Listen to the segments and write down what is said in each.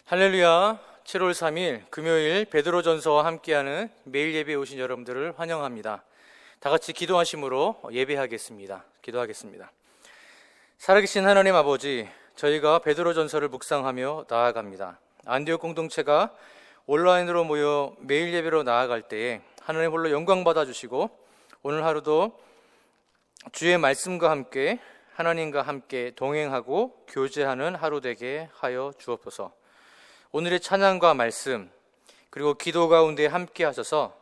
할렐루야. 7월 3일 금요일 베드로전서와 함께하는 매일 예배에 오신 여러분들을 환영합니다. 다 같이 기도하심으로 예배하겠습니다. 기도하겠습니다. 살아계신 하나님 아버지, 저희가 베드로전서를 묵상하며 나아갑니다. 안디옥 공동체가 온라인으로 모여 매일 예배로 나아갈 때에 하나님 홀로 영광 받아주시고 오늘 하루도 주의 말씀과 함께 하나님과 함께 동행하고 교제하는 하루 되게 하여 주옵소서. 오늘의 찬양과 말씀 그리고 기도 가운데 함께 하셔서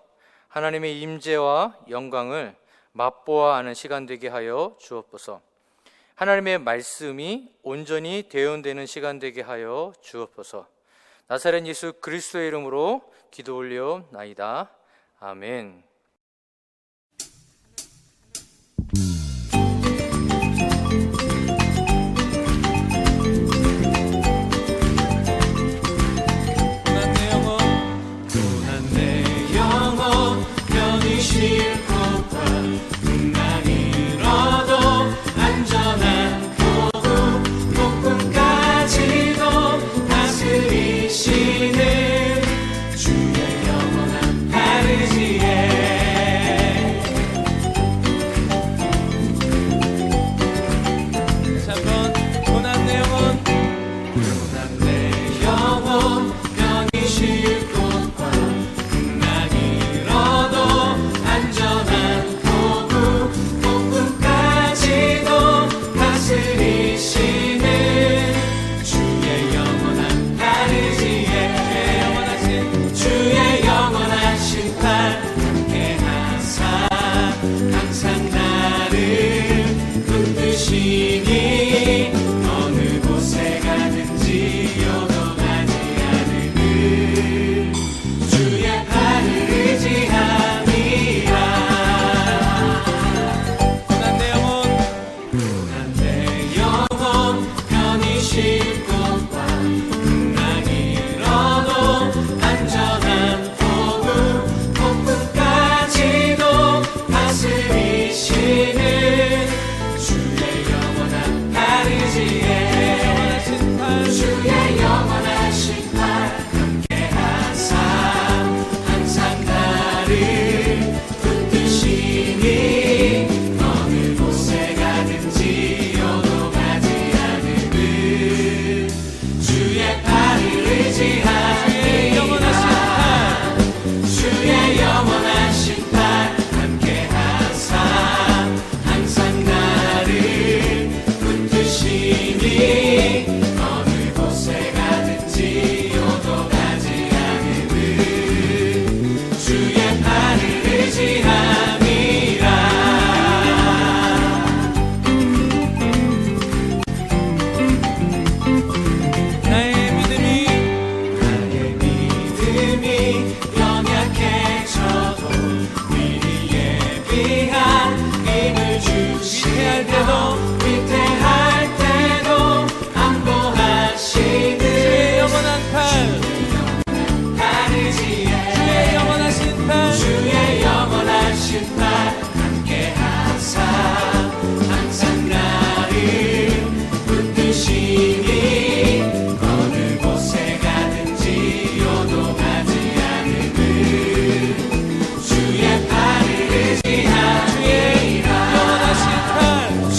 하나님의 임재와 영광을 맛보아 아는 시간 되게 하여 주옵소서. 하나님의 말씀이 온전히 대언되는 시간 되게 하여 주옵소서. 나사렛 예수 그리스도의 이름으로 기도 올려나이다. 아멘.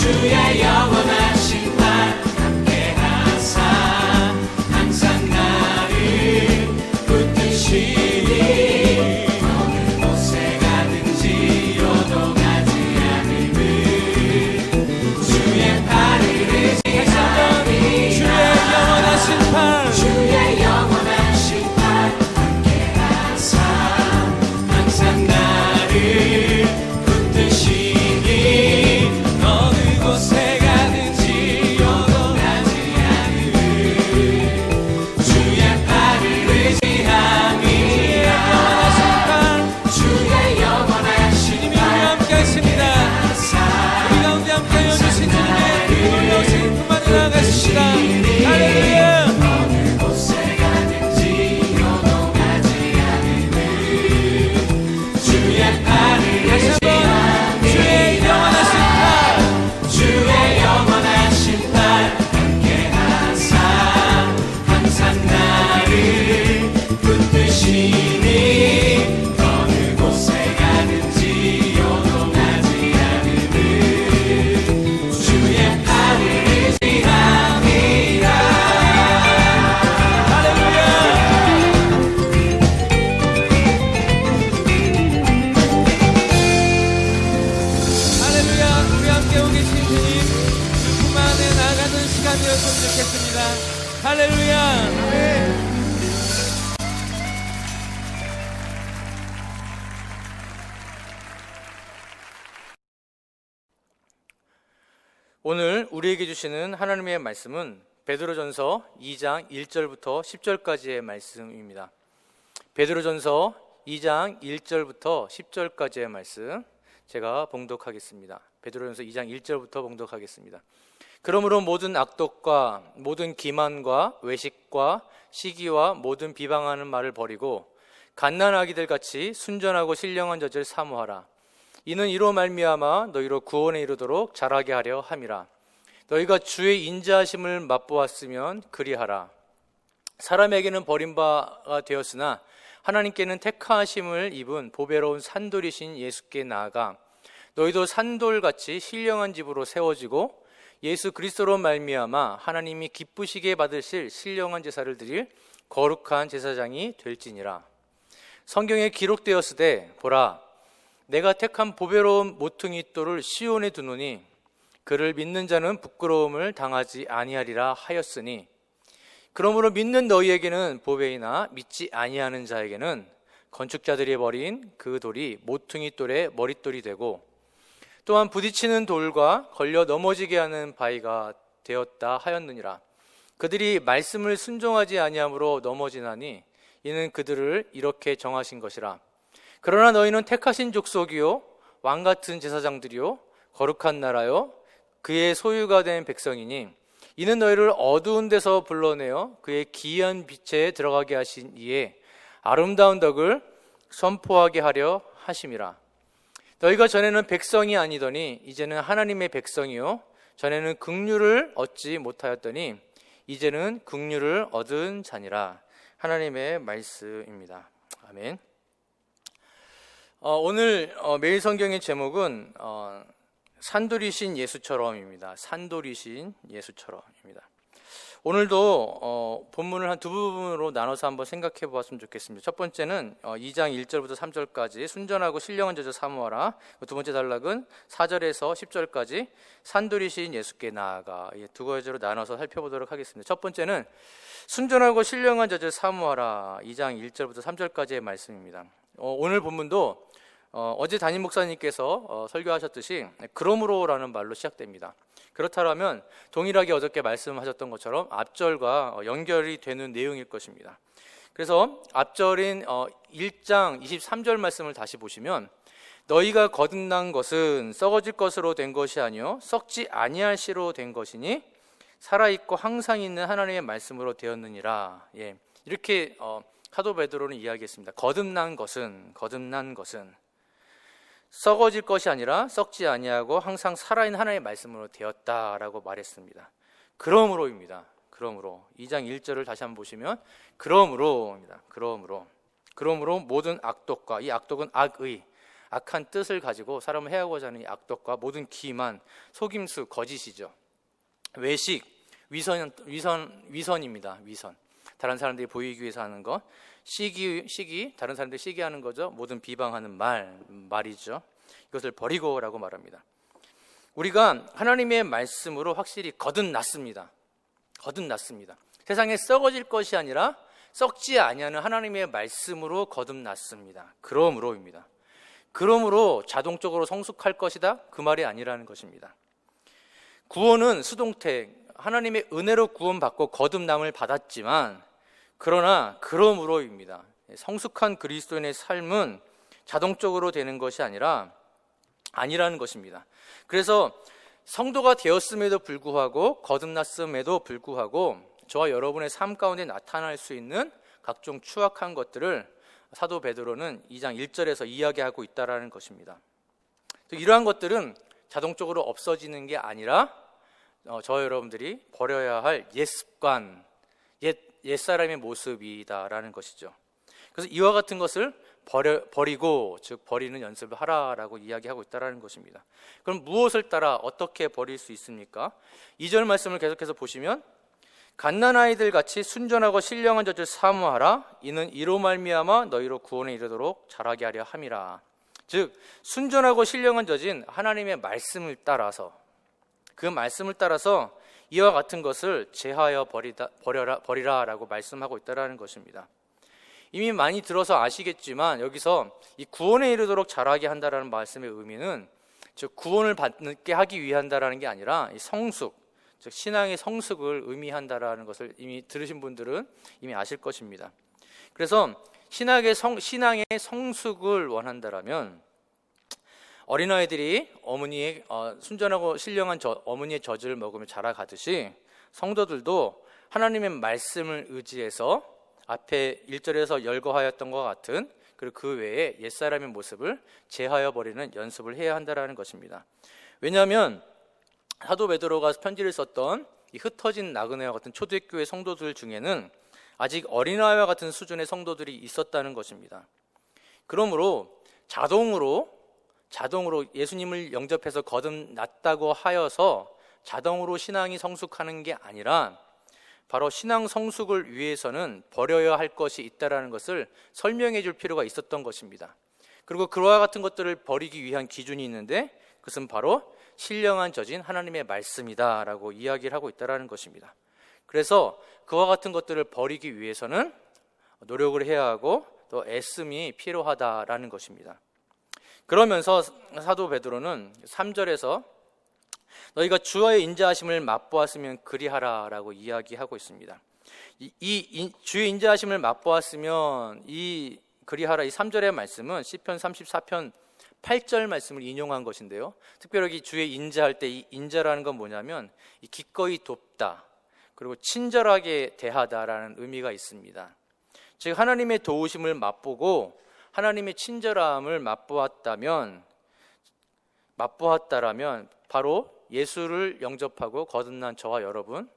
주의 오늘 우리에게 주시는 하나님의 말씀은 베드로전서 2장 1절부터 10절까지의 말씀입니다. 베드로전서 2장 1절부터 10절까지의 말씀 제가 봉독하겠습니다. 베드로전서 2장 1절부터 봉독하겠습니다. 그러므로 모든 악독과 모든 기만과 외식과 시기와 모든 비방하는 말을 버리고 갓난아기들 같이 순전하고 신령한 젖을 사모하라. 이는 이로 말미암아 너희로 구원에 이르도록 자라게 하려 함이라. 너희가 주의 인자하심을 맛보았으면 그리하라. 사람에게는 버림바가 되었으나 하나님께는 택하심을 입은 보배로운 산돌이신 예수께 나아가 너희도 산돌같이 신령한 집으로 세워지고 예수 그리스도로 말미암아 하나님이 기쁘시게 받으실 신령한 제사를 드릴 거룩한 제사장이 될지니라. 성경에 기록되었으되 보라, 내가 택한 보배로운 모퉁이 돌을 시온에 두노니 그를 믿는 자는 부끄러움을 당하지 아니하리라 하였으니, 그러므로 믿는 너희에게는 보배이나 믿지 아니하는 자에게는 건축자들이 버린 그 돌이 모퉁이 돌의 머릿돌이 되고 또한 부딪히는 돌과 걸려 넘어지게 하는 바위가 되었다 하였느니라. 그들이 말씀을 순종하지 아니함으로 넘어지나니 이는 그들을 이렇게 정하신 것이라. 그러나 너희는 택하신 족속이요 왕같은 제사장들이요 거룩한 나라요 그의 소유가 된 백성이니 이는 너희를 어두운 데서 불러내어 그의 기이한 빛에 들어가게 하신 이에 아름다운 덕을 선포하게 하려 하심이라. 너희가 전에는 백성이 아니더니 이제는 하나님의 백성이요 전에는 긍휼을 얻지 못하였더니 이제는 긍휼을 얻은 자니라. 하나님의 말씀입니다. 아멘. 오늘 매일 성경의 제목은 산돌이신 예수처럼입니다. 산돌이신 예수처럼입니다. 오늘도 본문을 한 두 부분으로 나눠서 한번 생각해 보았으면 좋겠습니다. 첫 번째는 2장 1절부터 3절까지 순전하고 신령한 젖을 사모하라. 두 번째 단락은 4절에서 10절까지 산돌이신 예수께 나아가. 두 가지로 나눠서 살펴보도록 하겠습니다. 첫 번째는 순전하고 신령한 젖을 사모하라. 2장 1절부터 3절까지의 말씀입니다. 오늘 본문도 어제 담임 목사님께서 설교하셨듯이 그러므로라는 말로 시작됩니다. 그렇다면 동일하게 어저께 말씀하셨던 것처럼 앞절과 연결이 되는 내용일 것입니다. 그래서 앞절인 1장 23절 말씀을 다시 보시면 너희가 거듭난 것은 썩어질 것으로 된 것이 아니요 썩지 아니할 씨로 된 것이니 살아있고 항상 있는 하나님의 말씀으로 되었느니라. 이렇게 사도 베드로는 이야기했습니다. 거듭난 것은 썩어질 것이 아니라 썩지 아니하고 항상 살아있는 하나님의 말씀으로 되었다라고 말했습니다. 그러므로입니다. 그러므로 2장 1절을 다시 한번 보시면 그러므로입니다. 그러므로 모든 악독과, 이 악독은 악한 뜻을 가지고 사람을 해하고자 하는 이 악독과 모든 기만, 속임수, 거짓이죠. 외식, 위선입니다. 위선. 다른 사람들이 보이기 위해서 하는 것, 시기, 다른 사람들이 시기하는 거죠. 모든 비방하는 말이죠. 이것을 버리고라고 말합니다. 우리가 하나님의 말씀으로 확실히 거듭났습니다. 세상에 썩어질 것이 아니라 썩지 아니하는 하나님의 말씀으로 거듭났습니다. 그러므로입니다. 그러므로 자동적으로 성숙할 것이다? 그 말이 아니라는 것입니다. 구원은 수동태, 하나님의 은혜로 구원받고 거듭남을 받았지만 그러나 그러므로입니다. 성숙한 그리스도인의 삶은 자동적으로 되는 것이 아니라는 것입니다. 그래서 성도가 되었음에도 불구하고 거듭났음에도 불구하고 저와 여러분의 삶 가운데 나타날 수 있는 각종 추악한 것들을 사도 베드로는 2장 1절에서 이야기하고 있다는 것입니다. 이러한 것들은 자동적으로 없어지는 게 아니라 저와 여러분들이 버려야 할 옛습관, 옛사람의 모습이다라는 것이죠. 그래서 이와 같은 것을 버리고, 즉 버리는 연습을 하라라고 이야기하고 있다는 것입니다. 그럼 무엇을 따라 어떻게 버릴 수 있습니까? 2절 말씀을 계속해서 보시면 갓난아이들 같이 순전하고 신령한 젖을 사모하라. 이는 이로 말미암아 너희로 구원에 이르도록 자라게 하려 함이라. 즉 순전하고 신령한 젖인 하나님의 말씀을 따라서, 그 말씀을 따라서 이와 같은 것을 제하여 버리라라고 말씀하고 있다는 것입니다. 이미 많이 들어서 아시겠지만 여기서 이 구원에 이르도록 자라게 한다라는 말씀의 의미는 즉 구원을 받게 하기 위한다라는 게 아니라 이 성숙, 즉 신앙의 성숙을 의미한다라는 것을 이미 들으신 분들은 이미 아실 것입니다. 그래서 신앙의 성숙을 원한다라면 어린아이들이 어머니의 순전하고 신령한 어머니의 젖을 먹으며 자라가듯이 성도들도 하나님의 말씀을 의지해서 앞에 1절에서 열거하였던 것 같은 그리고 그 외에 옛사람의 모습을 제하여 버리는 연습을 해야 한다는 것입니다. 왜냐하면 사도 베드로가 편지를 썼던 이 흩어진 나그네와 같은 초대교회 성도들 중에는 아직 어린아이와 같은 수준의 성도들이 있었다는 것입니다. 그러므로 자동으로 예수님을 영접해서 거듭났다고 하여서 자동으로 신앙이 성숙하는 게 아니라 바로 신앙 성숙을 위해서는 버려야 할 것이 있다는 것을 설명해 줄 필요가 있었던 것입니다. 그리고 그와 같은 것들을 버리기 위한 기준이 있는데 그것은 바로 신령한 젖인 하나님의 말씀이다라고 이야기를 하고 있다는 것입니다. 그래서 그와 같은 것들을 버리기 위해서는 노력을 해야 하고 또 애씀이 필요하다라는 것입니다. 그러면서 사도 베드로는 3절에서 너희가 주의 인자하심을 맛보았으면 그리하라라고 이야기하고 있습니다. 이 주의 인자하심을 맛보았으면 이 그리하라 이 3절의 말씀은 시편 34편 8절 말씀을 인용한 것인데요. 특별히 주의 인자할 때 이 인자라는 건 뭐냐면 이 기꺼이 돕다 그리고 친절하게 대하다라는 의미가 있습니다. 즉 하나님의 도우심을 맛보고 하나님의 친절함을 맛보았다라면 바로 예수를 영접하고 거듭난 저와 여러분,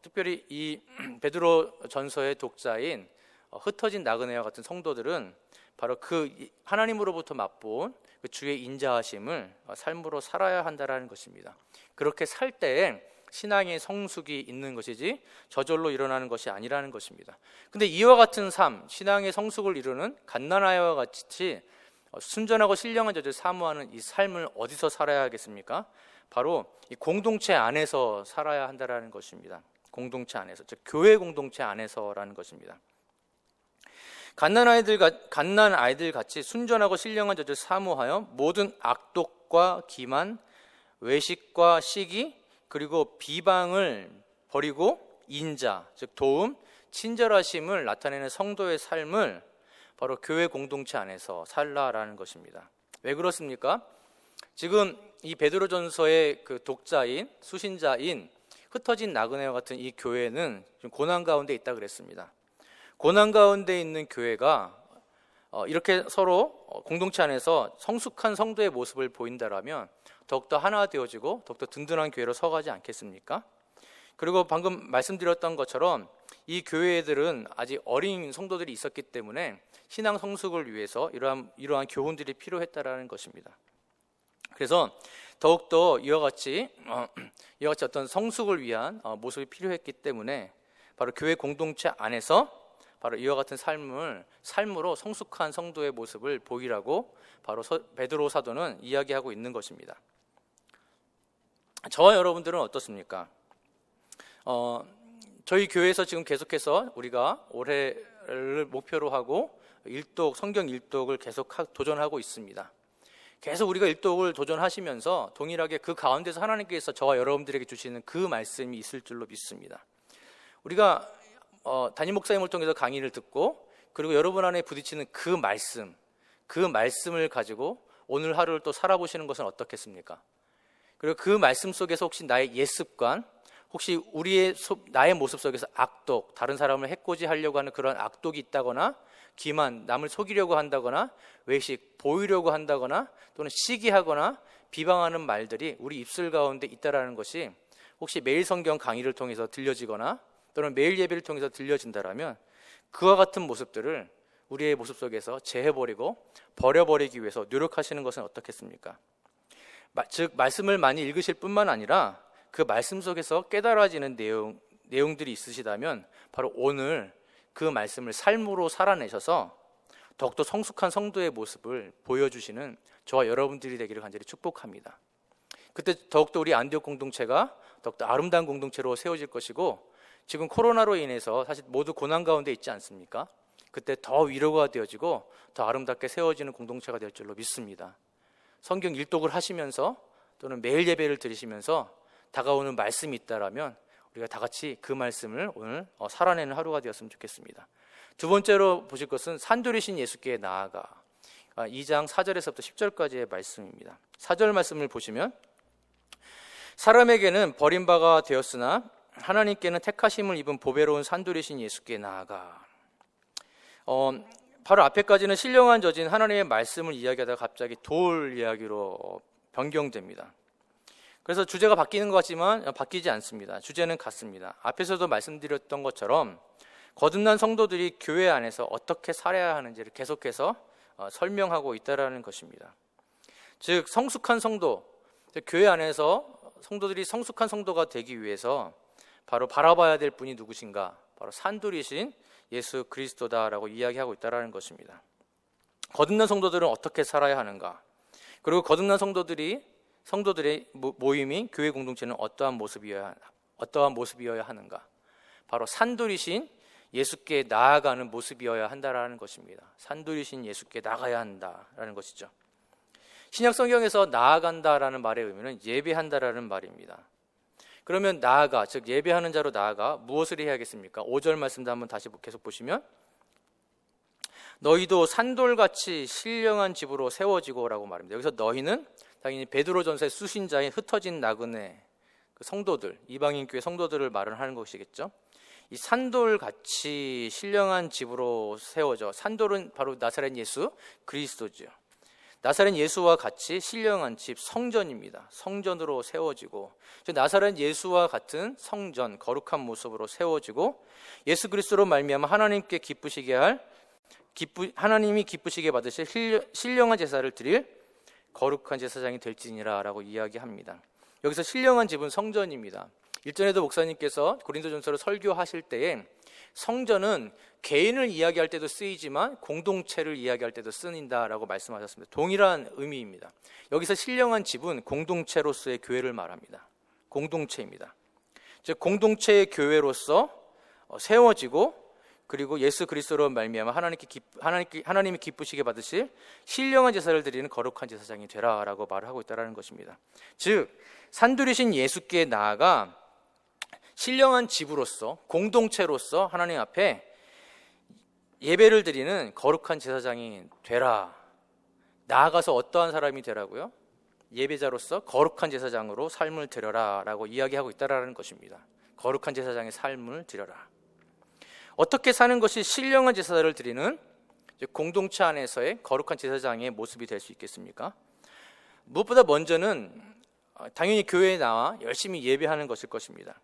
특별히 이 베드로 전서의 독자인 흩어진 나그네와 같은 성도들은 바로 그 하나님으로부터 맛본 그 주의 인자하심을 삶으로 살아야 한다는 것입니다. 그렇게 살 때에 신앙의 성숙이 있는 것이지 저절로 일어나는 것이 아니라는 것입니다. 근데 이와 같은 삶, 신앙의 성숙을 이루는 갓난아이와 같이 순전하고 신령한 젖을 사모하는 이 삶을 어디서 살아야 하겠습니까? 바로 이 공동체 안에서 살아야 한다는 것입니다. 공동체 안에서, 즉 교회 공동체 안에서라는 것입니다. 갓난 아이들 같이 순전하고 신령한 젖을 사모하여 모든 악독과 기만, 외식과 시기 그리고 비방을 버리고 인자, 즉 도움, 친절하심을 나타내는 성도의 삶을 바로 교회 공동체 안에서 살라라는 것입니다. 왜 그렇습니까? 지금 이 베드로전서의 그 독자인 수신자인 흩어진 나그네와 같은 이 교회는 좀 고난 가운데 있다 그랬습니다. 고난 가운데 있는 교회가 이렇게 서로 공동체 안에서 성숙한 성도의 모습을 보인다라면 더욱더 하나 되어지고 더욱더 든든한 교회로 서가지 않겠습니까? 그리고 방금 말씀드렸던 것처럼 이 교회들은 아직 어린 성도들이 있었기 때문에 신앙 성숙을 위해서 이러한 교훈들이 필요했다라는 것입니다. 그래서 더욱더 이와 같이 어떤 성숙을 위한 모습이 필요했기 때문에 바로 교회 공동체 안에서 바로 이와 같은 삶으로 성숙한 성도의 모습을 보이라고 바로 베드로 사도는 이야기하고 있는 것입니다. 저와 여러분들은 어떻습니까? 저희 교회에서 지금 계속해서 우리가 올해를 목표로 하고 성경 일독을 계속 도전하고 있습니다. 계속 우리가 일독을 도전하시면서 동일하게 그 가운데서 하나님께서 저와 여러분들에게 주시는 그 말씀이 있을 줄로 믿습니다. 우리가 담임 목사님을 통해서 강의를 듣고 그리고 여러분 안에 부딪히는 그 말씀을 가지고 오늘 하루를 또 살아보시는 것은 어떻겠습니까? 그리고 그 말씀 속에서 혹시 나의 옛습관, 혹시 나의 모습 속에서 악독, 다른 사람을 해코지하려고 하는 그런 악독이 있다거나 기만, 남을 속이려고 한다거나 외식, 보이려고 한다거나 또는 시기하거나 비방하는 말들이 우리 입술 가운데 있다라는 것이 혹시 매일 성경 강의를 통해서 들려지거나 또는 매일 예배를 통해서 들려진다라면 그와 같은 모습들을 우리의 모습 속에서 제해버리고 버려버리기 위해서 노력하시는 것은 어떻겠습니까? 즉 말씀을 많이 읽으실 뿐만 아니라 그 말씀 속에서 깨달아지는 내용들이 있으시다면 바로 오늘 그 말씀을 삶으로 살아내셔서 더욱더 성숙한 성도의 모습을 보여주시는 저와 여러분들이 되기를 간절히 축복합니다. 그때 더욱더 우리 안디옥 공동체가 더욱더 아름다운 공동체로 세워질 것이고 지금 코로나로 인해서 사실 모두 고난 가운데 있지 않습니까? 그때 더 위로가 되어지고 더 아름답게 세워지는 공동체가 될 줄로 믿습니다. 성경 일독을 하시면서 또는 매일 예배를 드리시면서 다가오는 말씀이 있다라면 우리가 다 같이 그 말씀을 오늘 살아내는 하루가 되었으면 좋겠습니다. 두 번째로 보실 것은 산돌이신 예수께 나아가, 2장 4절에서부터 10절까지의 말씀입니다. 4절 말씀을 보시면 사람에게는 버림바가 되었으나 하나님께는 택하심을 입은 보배로운 산돌이신 예수께 나아가. 바로 앞에까지는 신령한 저진 하나님의 말씀을 이야기하다가 갑자기 돌 이야기로 변경됩니다. 그래서 주제가 바뀌는 것 같지만 바뀌지 않습니다. 주제는 같습니다. 앞에서도 말씀드렸던 것처럼 거듭난 성도들이 교회 안에서 어떻게 살아야 하는지를 계속해서 설명하고 있다는 것입니다. 즉 성숙한 성도, 교회 안에서 성도들이 성숙한 성도가 되기 위해서 바로 바라봐야 될 분이 누구신가? 바로 산돌이신 예수 그리스도다라고 이야기하고 있다는 것입니다. 거듭난 성도들은 어떻게 살아야 하는가? 그리고 거듭난 성도들의 모임인 교회 공동체는 어떠한 모습이어야 하는가? 바로 산돌이신 예수께 나아가는 모습이어야 한다라는 것입니다. 산돌이신 예수께 나가야 한다라는 것이죠. 신약 성경에서 나아간다라는 말의 의미는 예배한다라는 말입니다. 그러면 나아가, 즉 예배하는 자로 나아가 무엇을 해야겠습니까? 5절 말씀도 한번 다시 계속 보시면 너희도 산돌같이 신령한 집으로 세워지고 라고 말합니다. 여기서 너희는 당연히 베드로전서의 수신자인 흩어진 나그네 성도들, 이방인 교회 성도들을 말하는 것이겠죠. 이 산돌같이 신령한 집으로 세워져, 산돌은 바로 나사렛 예수 그리스도죠. 나사렛 예수와 같이 신령한 집, 성전입니다. 성전으로 세워지고, 나사렛 예수와 같은 성전, 거룩한 모습으로 세워지고, 예수 그리스도로 말미암아 하나님께 하나님이 기쁘시게 받으실 신령한 제사를 드릴 거룩한 제사장이 될지니라 라고 이야기합니다. 여기서 신령한 집은 성전입니다. 일전에도 목사님께서 고린도전서를 설교하실 때에 성전은 개인을 이야기할 때도 쓰이지만 공동체를 이야기할 때도 쓰인다라고 말씀하셨습니다. 동일한 의미입니다. 여기서 신령한 집은 공동체로서의 교회를 말합니다. 공동체입니다. 즉 공동체의 교회로서 세워지고, 그리고 예수 그리스도로 말미암아 하나님이 기쁘시게 받으실 신령한 제사를 드리는 거룩한 제사장이 되라라고 말을 하고 있다는 것입니다. 즉 산돌이신 예수께 나아가 신령한 집으로서, 공동체로서 하나님 앞에 예배를 드리는 거룩한 제사장이 되라. 나아가서 어떠한 사람이 되라고요? 예배자로서 거룩한 제사장으로 삶을 드려라 라고 이야기하고 있다는 것입니다. 거룩한 제사장의 삶을 드려라. 어떻게 사는 것이 신령한 제사를 드리는 공동체 안에서의 거룩한 제사장의 모습이 될 수 있겠습니까? 무엇보다 먼저는 당연히 교회에 나와 열심히 예배하는 것일 것입니다.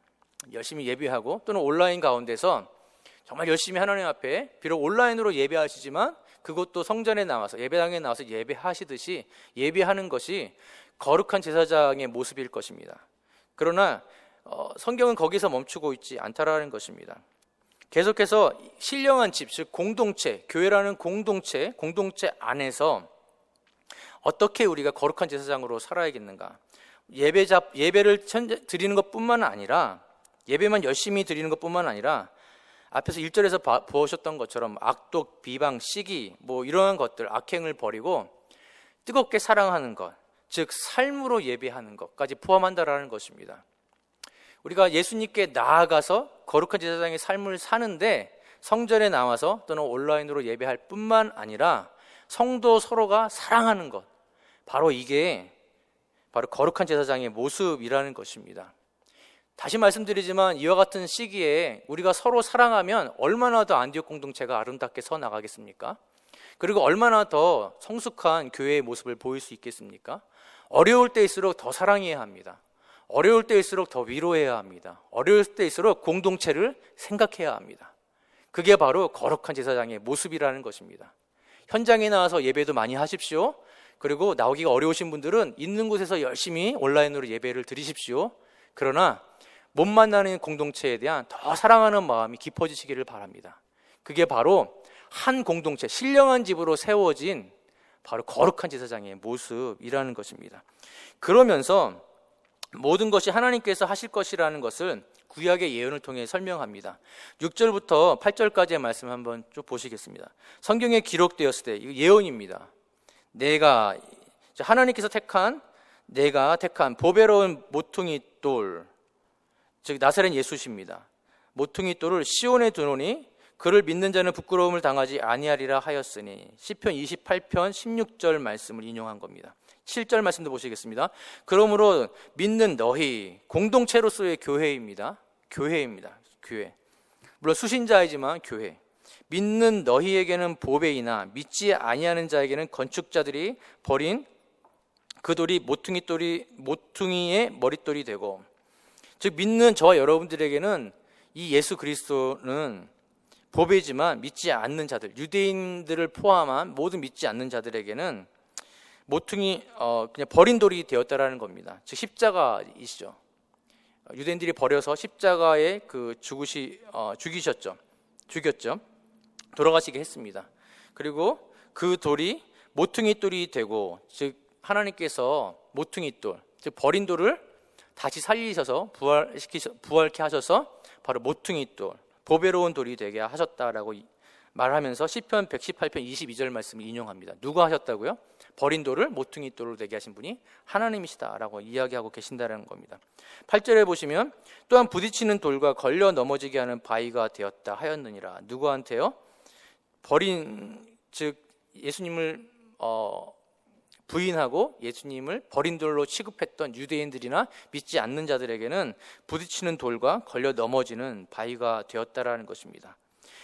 열심히 예배하고, 또는 온라인 가운데서 정말 열심히 하나님 앞에, 비록 온라인으로 예배하시지만 그것도 성전에 나와서, 예배당에 나와서 예배하시듯이 예배하는 것이 거룩한 제사장의 모습일 것입니다. 그러나 성경은 거기서 멈추고 있지 않다라는 것입니다. 계속해서 신령한 집, 즉 공동체, 교회라는 공동체 안에서 어떻게 우리가 거룩한 제사장으로 살아야겠는가? 예배를 드리는 것뿐만 아니라, 예배만 열심히 드리는 것뿐만 아니라 앞에서 1절에서 보셨던 것처럼 악독, 비방, 시기, 이러한 것들, 악행을 버리고 뜨겁게 사랑하는 것, 즉 삶으로 예배하는 것까지 포함한다라는 것입니다. 우리가 예수님께 나아가서 거룩한 제사장의 삶을 사는데 성전에 나와서 또는 온라인으로 예배할 뿐만 아니라 성도 서로가 사랑하는 것, 바로 이게 바로 거룩한 제사장의 모습이라는 것입니다. 다시 말씀드리지만 이와 같은 시기에 우리가 서로 사랑하면 얼마나 더 안디옥 공동체가 아름답게 서 나가겠습니까? 그리고 얼마나 더 성숙한 교회의 모습을 보일 수 있겠습니까? 어려울 때일수록 더 사랑해야 합니다. 어려울 때일수록 더 위로해야 합니다. 어려울 때일수록 공동체를 생각해야 합니다. 그게 바로 거룩한 제사장의 모습이라는 것입니다. 현장에 나와서 예배도 많이 하십시오. 그리고 나오기가 어려우신 분들은 있는 곳에서 열심히 온라인으로 예배를 드리십시오. 그러나 못 만나는 공동체에 대한 더 사랑하는 마음이 깊어지시기를 바랍니다. 그게 바로 한 공동체, 신령한 집으로 세워진 바로 거룩한 제사장의 모습이라는 것입니다. 그러면서 모든 것이 하나님께서 하실 것이라는 것을 구약의 예언을 통해 설명합니다. 6절부터 8절까지의 말씀 한번 쭉 보시겠습니다. 성경에 기록되었을 때, 이거 예언입니다. 내가 하나님께서 내가 택한 보배로운 모퉁이 돌, 즉 나사렛 예수십니다. 모퉁이 돌을 시온에 두노니 그를 믿는 자는 부끄러움을 당하지 아니하리라 하였으니. 시편 28편 16절 말씀을 인용한 겁니다. 7절 말씀도 보시겠습니다. 그러므로 믿는 너희, 공동체로서의 교회입니다. 교회. 물론 수신자이지만 교회. 믿는 너희에게는 보배이나 믿지 아니하는 자에게는 건축자들이 버린 그 돌이 모퉁이의 머릿돌이 되고, 즉 믿는 저와 여러분들에게는 이 예수 그리스도는 보배지만 믿지 않는 자들, 유대인들을 포함한 모든 믿지 않는 자들에게는 그냥 버린 돌이 되었다라는 겁니다. 즉 십자가이시죠. 유대인들이 버려서 십자가에 죽이셨죠. 돌아가시게 했습니다. 그리고 그 돌이 모퉁이 돌이 되고, 즉 하나님께서 모퉁이 돌, 즉 버린 돌을 다시 살리셔서 부활케 하셔서 바로 모퉁이 돌, 보배로운 돌이 되게 하셨다라고 말하면서 시편 118편 22절 말씀을 인용합니다. 누가 하셨다고요? 버린 돌을 모퉁이 돌로 되게 하신 분이 하나님이시다라고 이야기하고 계신다는 겁니다. 8절에 보시면 또한 부딪히는 돌과 걸려 넘어지게 하는 바위가 되었다 하였느니라. 누구한테요? 즉 예수님을 부인하고 예수님을 버린 돌로 취급했던 유대인들이나 믿지 않는 자들에게는 부딪히는 돌과 걸려 넘어지는 바위가 되었다라는 것입니다.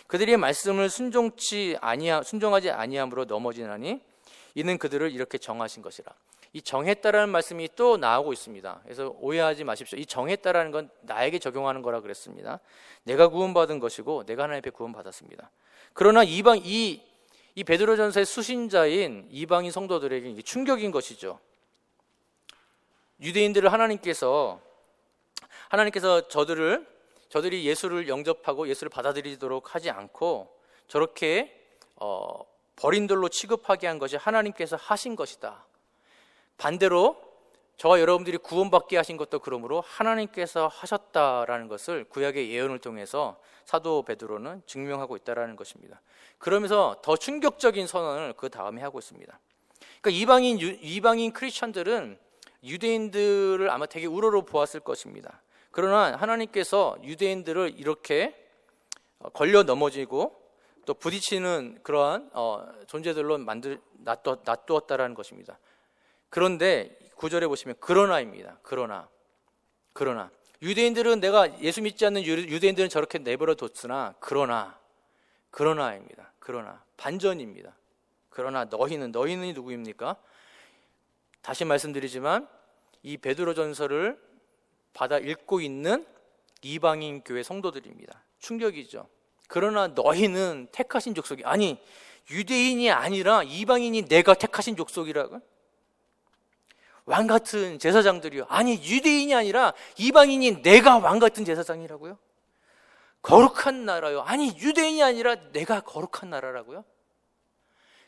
그들이 말씀을 순종하지 아니함으로 넘어지나니 이는 그들을 이렇게 정하신 것이라. 이 정했다라는 말씀이 또 나오고 있습니다. 그래서 오해하지 마십시오. 이 정했다라는 건 나에게 적용하는 거라 그랬습니다. 내가 구원받은 것이고 내가 하나님 앞에 구원받았습니다. 그러나 이 베드로전서의 수신자인 이방인 성도들에게 이게 충격인 것이죠. 유대인들을 하나님께서 저들이 예수를 영접하고 예수를 받아들이도록 하지 않고 저렇게 버린 돌로 취급하게 한 것이 하나님께서 하신 것이다. 반대로 저와 여러분들이 구원받게 하신 것도 그러므로 하나님께서 하셨다라는 것을 구약의 예언을 통해서 사도 베드로는 증명하고 있다라는 것입니다. 그러면서 더 충격적인 선언을 그 다음에 하고 있습니다. 그러니까 이방인 크리스천들은 유대인들을 아마 되게 우러러 보았을 것입니다. 그러나 하나님께서 유대인들을 이렇게 걸려 넘어지고 또 부딪히는 그러한 존재들로 놔두었다라는 것입니다. 그런데 9절에 보시면 그러나입니다. 그러나 유대인들은 내가 예수 믿지 않는 유대인들은 저렇게 내버려 뒀으나 그러나입니다. 그러나 반전입니다. 그러나 너희는 누구입니까? 다시 말씀드리지만 이 베드로전서를 받아 읽고 있는 이방인 교회 성도들입니다. 충격이죠. 그러나 너희는 택하신 족속이, 아니 유대인이 아니라 이방인이 내가 택하신 족속이라고? 왕같은 제사장들이요. 아니 유대인이 아니라 이방인이 내가 왕같은 제사장이라고요? 거룩한 나라요. 아니 유대인이 아니라 내가 거룩한 나라라고요?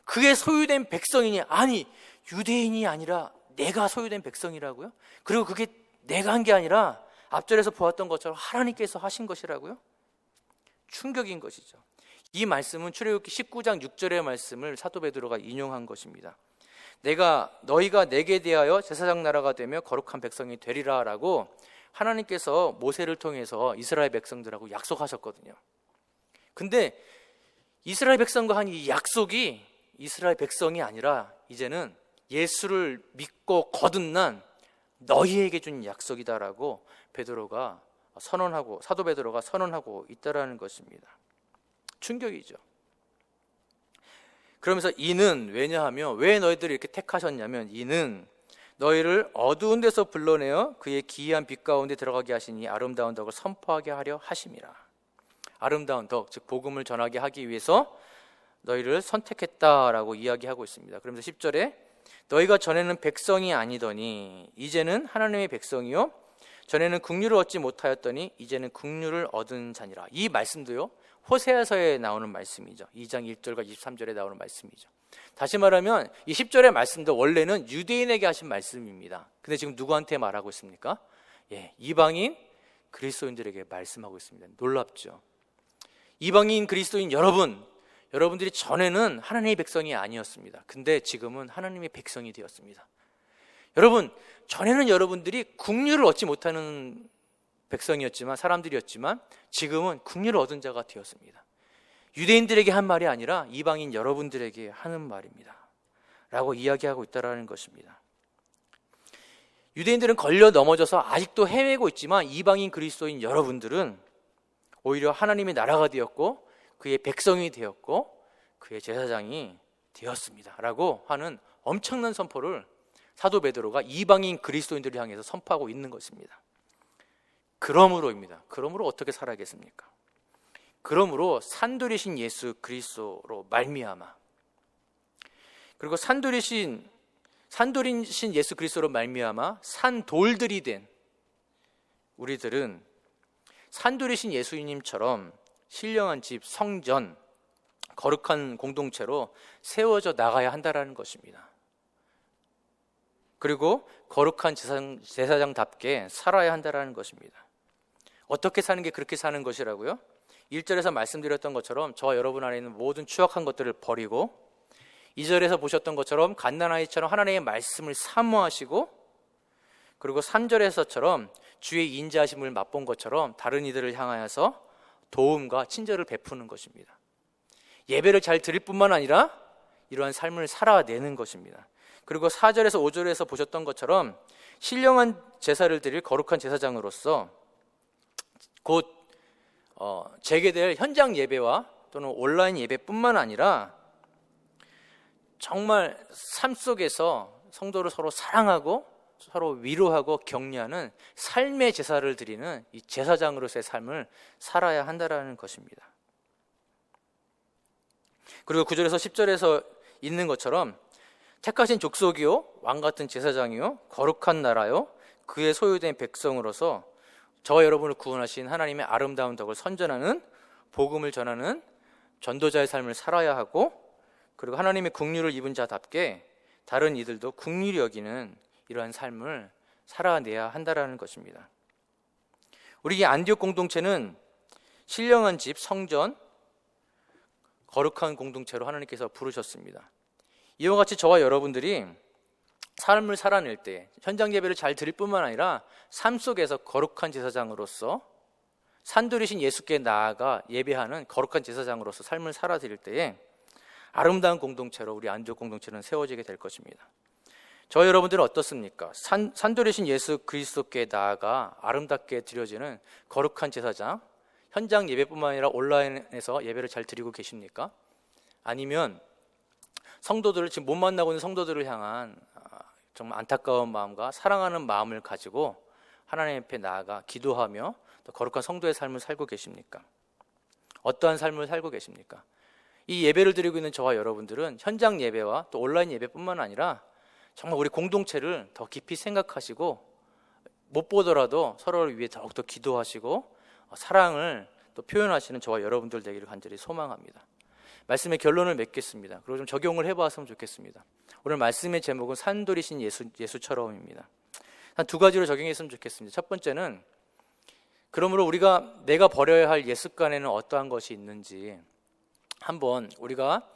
그게 소유된 백성이니, 아니 유대인이 아니라 내가 소유된 백성이라고요? 그리고 그게 내가 한 게 아니라 앞절에서 보았던 것처럼 하나님께서 하신 것이라고요? 충격인 것이죠. 이 말씀은 출애굽기 19장 6절의 말씀을 사도 베드로가 인용한 것입니다. 너희가 내게 대하여 제사장 나라가 되며 거룩한 백성이 되리라 라고 하나님께서 모세를 통해서 이스라엘 백성들하고 약속하셨거든요. 근데 이스라엘 백성과 한 이 약속이 이스라엘 백성이 아니라 이제는 예수를 믿고 거듭난 너희에게 준 약속이다라고 사도 베드로가 선언하고 있다라는 것입니다. 충격이죠. 그러면서 이는 왜냐하면, 왜 너희들이 이렇게 택하셨냐면, 이는 너희를 어두운 데서 불러내어 그의 기이한 빛 가운데 들어가게 하시니 아름다운 덕을 선포하게 하려 하심이라. 아름다운 덕, 즉 복음을 전하게 하기 위해서 너희를 선택했다라고 이야기하고 있습니다. 그러면서 10절에 너희가 전에는 백성이 아니더니 이제는 하나님의 백성이요 전에는 국류를 얻지 못하였더니 이제는 국류를 얻은 자니라. 이 말씀도요 호세아서에 나오는 말씀이죠. 2장 1절과 23절에 나오는 말씀이죠. 다시 말하면 이 10절의 말씀도 원래는 유대인에게 하신 말씀입니다. 근데 지금 누구한테 말하고 있습니까? 이방인 그리스도인들에게 말씀하고 있습니다. 놀랍죠. 이방인 그리스도인 여러분, 여러분들이 전에는 하나님의 백성이 아니었습니다. 근데 지금은 하나님의 백성이 되었습니다. 여러분, 전에는 여러분들이 국류를 얻지 못하는 백성이었지만, 사람들이었지만 지금은 국류를 얻은 자가 되었습니다. 유대인들에게 한 말이 아니라 이방인 여러분들에게 하는 말입니다 라고 이야기하고 있다는 것입니다. 유대인들은 걸려 넘어져서 아직도 헤매고 있지만, 이방인 그리스도인 여러분들은 오히려 하나님의 나라가 되었고 그의 백성이 되었고 그의 제사장이 되었습니다 라고 하는 엄청난 선포를 사도 베드로가 이방인 그리스도인들을 향해서 선포하고 있는 것입니다. 그러므로입니다. 그러므로 어떻게 살아야겠습니까? 그러므로 산돌이신 예수 그리스도로 말미암아, 그리고 산돌이신 예수 그리스도로 말미암아 산돌들이 된 우리들은 산돌이신 예수님처럼 신령한 집, 성전, 거룩한 공동체로 세워져 나가야 한다는 것입니다. 그리고 거룩한 제사장답게 살아야 한다는 것입니다. 어떻게 사는 게 그렇게 사는 것이라고요? 1절에서 말씀드렸던 것처럼 저와 여러분 안에 있는 모든 추악한 것들을 버리고, 2절에서 보셨던 것처럼 갓난아이처럼 하나님의 말씀을 사모하시고, 그리고 3절에서처럼 주의 인자하심을 맛본 것처럼 다른 이들을 향하여서 도움과 친절을 베푸는 것입니다. 예배를 잘 드릴 뿐만 아니라 이러한 삶을 살아내는 것입니다. 그리고 4절에서 5절에서 보셨던 것처럼 신령한 제사를 드릴 거룩한 제사장으로서 곧 재개될 현장 예배와 또는 온라인 예배뿐만 아니라 정말 삶 속에서 성도를 서로 사랑하고 서로 위로하고 격려하는 삶의 제사를 드리는 이 제사장으로서의 삶을 살아야 한다는 것입니다. 그리고 9절에서 10절에서 있는 것처럼 택하신 족속이요 왕같은 제사장이요 거룩한 나라요 그의 소유된 백성으로서 저와 여러분을 구원하신 하나님의 아름다운 덕을 선전하는, 복음을 전하는 전도자의 삶을 살아야 하고, 그리고 하나님의 긍휼을 입은 자답게 다른 이들도 긍휼히 여기는 이러한 삶을 살아내야 한다는 것입니다. 우리 이 안디옥 공동체는 신령한 집, 성전, 거룩한 공동체로 하나님께서 부르셨습니다. 이와 같이 저와 여러분들이 삶을 살아낼 때 현장 예배를 잘 드릴 뿐만 아니라 삶 속에서 거룩한 제사장으로서 산돌이신 예수께 나아가 예배하는 거룩한 제사장으로서 삶을 살아드릴 때에 아름다운 공동체로 우리 안디옥 공동체는 세워지게 될 것입니다. 저 여러분들은 어떻습니까? 산돌이신 예수 그리스도께 나아가 아름답게 드려지는 거룩한 제사장, 현장 예배뿐만 아니라 온라인에서 예배를 잘 드리고 계십니까? 아니면 성도들을 지금 못 만나고 있는 성도들을 향한 정말 안타까운 마음과 사랑하는 마음을 가지고 하나님 앞에 나아가 기도하며 또 거룩한 성도의 삶을 살고 계십니까? 어떠한 삶을 살고 계십니까? 이 예배를 드리고 있는 저와 여러분들은 현장 예배와 또 온라인 예배뿐만 아니라 정말 우리 공동체를 더 깊이 생각하시고 못 보더라도 서로를 위해 더욱더 기도하시고 사랑을 또 표현하시는 저와 여러분들 되기를 간절히 소망합니다. 말씀의 결론을 맺겠습니다. 그리고 좀 적용을 해보았으면 좋겠습니다. 오늘 말씀의 제목은 산돌이신 예수처럼입니다. 한 두 가지로 적용했으면 좋겠습니다. 첫 번째는 그러므로 내가 버려야 할 예 습관에는 어떠한 것이 있는지 한번 우리가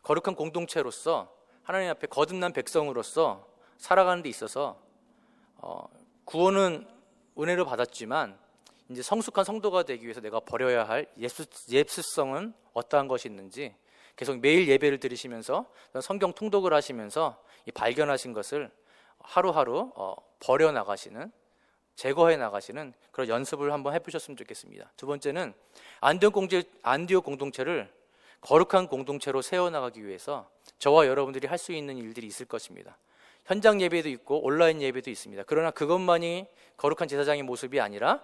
거룩한 공동체로서 하나님 앞에 거듭난 백성으로서 살아가는 데 있어서 구원은 은혜로 받았지만 이제 성숙한 성도가 되기 위해서 내가 버려야 할 예수성은 어떠한 것이 있는지 계속 매일 예배를 드리시면서 성경 통독을 하시면서 이 발견하신 것을 하루하루 버려나가시는, 제거해 나가시는 그런 연습을 한번 해보셨으면 좋겠습니다. 두 번째는 안디옥 공동체를 거룩한 공동체로 세워나가기 위해서 저와 여러분들이 할 수 있는 일들이 있을 것입니다. 현장 예배도 있고 온라인 예배도 있습니다. 그러나 그것만이 거룩한 제사장의 모습이 아니라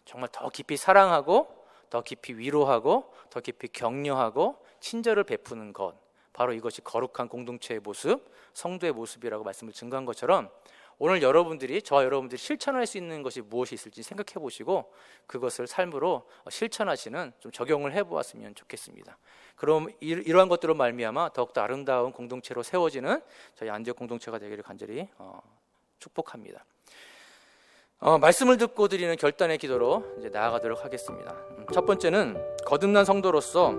정말 더 깊이 사랑하고 더 깊이 위로하고 더 깊이 격려하고 친절을 베푸는 것, 바로 이것이 거룩한 공동체의 모습, 성도의 모습이라고 말씀을 증거한 것처럼 오늘 저와 여러분들이 실천할 수 있는 것이 무엇이 있을지 생각해 보시고 그것을 삶으로 실천하시는, 좀 적용을 해보았으면 좋겠습니다. 그럼 이러한 것들로 말미암아 더욱더 아름다운 공동체로 세워지는 저희 안디옥 공동체가 되기를 간절히 축복합니다. 말씀을 듣고 드리는 결단의 기도로 이제 나아가도록 하겠습니다. 첫 번째는 거듭난 성도로서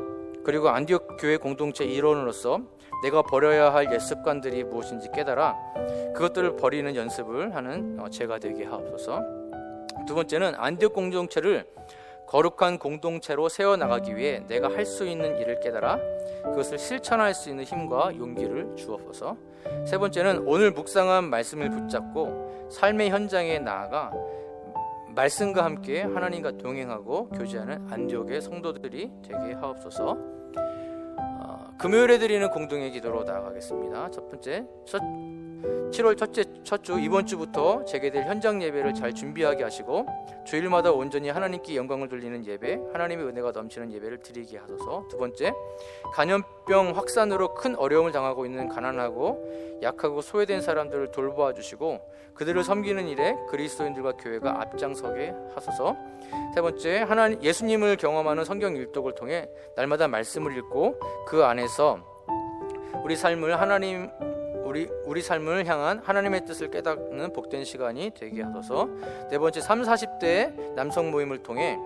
그리고 안디옥 교회 공동체 일원으로서 내가 버려야 할 옛 습관들이 무엇인지 깨달아 그것들을 버리는 연습을 하는 제가 되게 하옵소서. 두 번째는 안디옥 공동체를 거룩한 공동체로 세워나가기 위해 내가 할 수 있는 일을 깨달아 그것을 실천할 수 있는 힘과 용기를 주옵소서. 세 번째는 오늘 묵상한 말씀을 붙잡고 삶의 현장에 나아가 말씀과 함께 하나님과 동행하고 교제하는 안디옥의 성도들이 되게 하옵소서. 금요일에 드리는 공동의 기도로 나아가겠습니다. 첫 번째, 7월 첫째 첫 주 이번 주부터 재개될 현장 예배를 잘 준비하게 하시고 주일마다 온전히 하나님께 영광을 돌리는 예배, 하나님의 은혜가 넘치는 예배를 드리게 하소서. 두 번째, 간염병 확산으로 큰 어려움을 당하고 있는 가난하고 약하고 소외된 사람들을 돌보아 주시고 그들을 섬기는 일에 그리스도인들과 교회가 앞장서게 하소서. 세 번째, 예수님을 경험하는 성경 일독을 통해 날마다 말씀을 읽고 그 안에서 우리 삶을 향한 하나님의 뜻을 깨닫는 복된 시간이 되게 하소서. 네 번째, 30-40대 남성 모임을 통해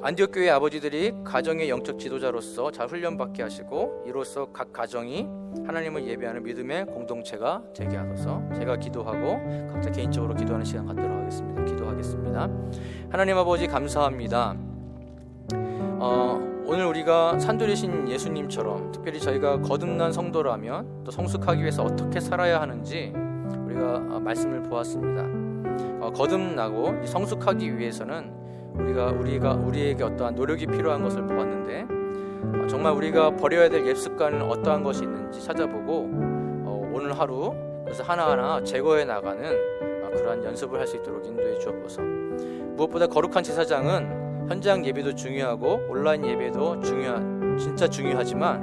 안디옥 교회 아버지들이 가정의 영적 지도자로서 잘 훈련받게 하시고 이로써 각 가정이 하나님을 예배하는 믿음의 공동체가 되게 하소서. 제가 기도하고 각자 개인적으로 기도하는 시간 갖도록 하겠습니다. 기도하겠습니다. 하나님 아버지 감사합니다. 오늘 우리가 산돌이신 예수님처럼 특별히 저희가 거듭난 성도라면 또 성숙하기 위해서 어떻게 살아야 하는지 우리가 말씀을 보았습니다. 거듭나고 성숙하기 위해서는 우리에게 어떠한 노력이 필요한 것을 보았는데 정말 우리가 버려야 될 옛 습관은 어떠한 것이 있는지 찾아보고 오늘 하루 그래서 하나하나 제거해 나가는 그러한 연습을 할 수 있도록 인도해 주옵소서. 무엇보다 거룩한 제사장은 현장 예배도 중요하고 온라인 예배도 진짜 중요하지만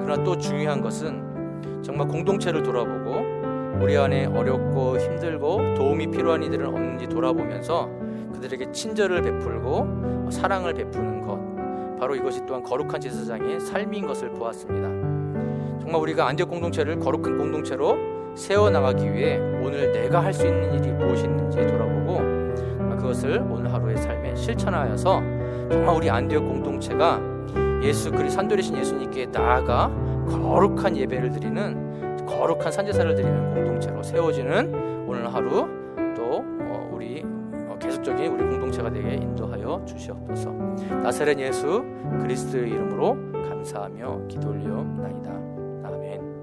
그러나 또 중요한 것은 정말 공동체를 돌아보고 우리 안에 어렵고 힘들고 도움이 필요한 이들은 없는지 돌아보면서 그들에게 친절을 베풀고 사랑을 베푸는 것, 바로 이것이 또한 거룩한 제사장의 삶인 것을 보았습니다. 정말 우리가 안디옥 공동체를 거룩한 공동체로 세워나가기 위해 오늘 내가 할 수 있는 일이 무엇이 있는지 돌아보고 그것을 오늘 하루의 삶에 실천하여서 정말 우리 안디옥 공동체가 산돌이신 예수님께 나아가 거룩한 예배를 드리는 거룩한 산제사를 드리는 공동체로 세워지는 오늘 하루 또 우리 계속적인 우리 공동체가 되게 인도하여 주시옵소서. 나사렛 예수 그리스도의 이름으로 감사하며 기도 올리옵나이다. 아멘.